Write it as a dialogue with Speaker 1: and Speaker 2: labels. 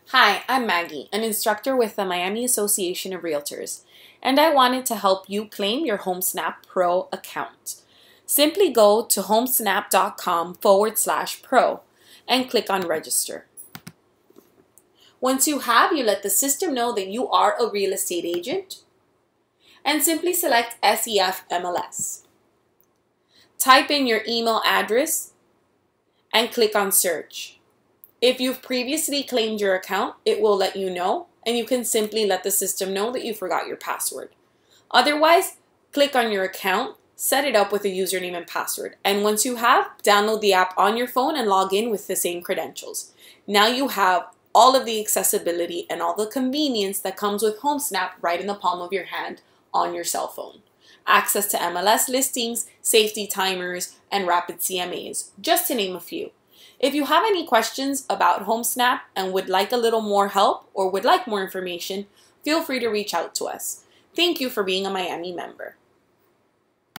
Speaker 1: Hi, I'm Maggie, an instructor with the Miami Association of Realtors, and I wanted to help you claim your HomeSnap Pro account. Simply go to homesnap.com/pro and click on register. Once you have, you let the system know that you are a real estate agent and simply select SEF MLS. Type in your email address and click on search. If you've previously claimed your account, it will let you know, and you can simply let the system know that you forgot your password. Otherwise, click on your account, set it up with a username and password, and once you have, download the app on your phone and log in with the same credentials. Now you have all of the accessibility and all the convenience that comes with HomeSnap right in the palm of your hand on your cell phone. Access to MLS listings, safety timers, and rapid CMAs, just to name a few. If you have any questions about HomeSnap and would like a little more help or would like more information, feel free to reach out to us. Thank you for being a Miami member.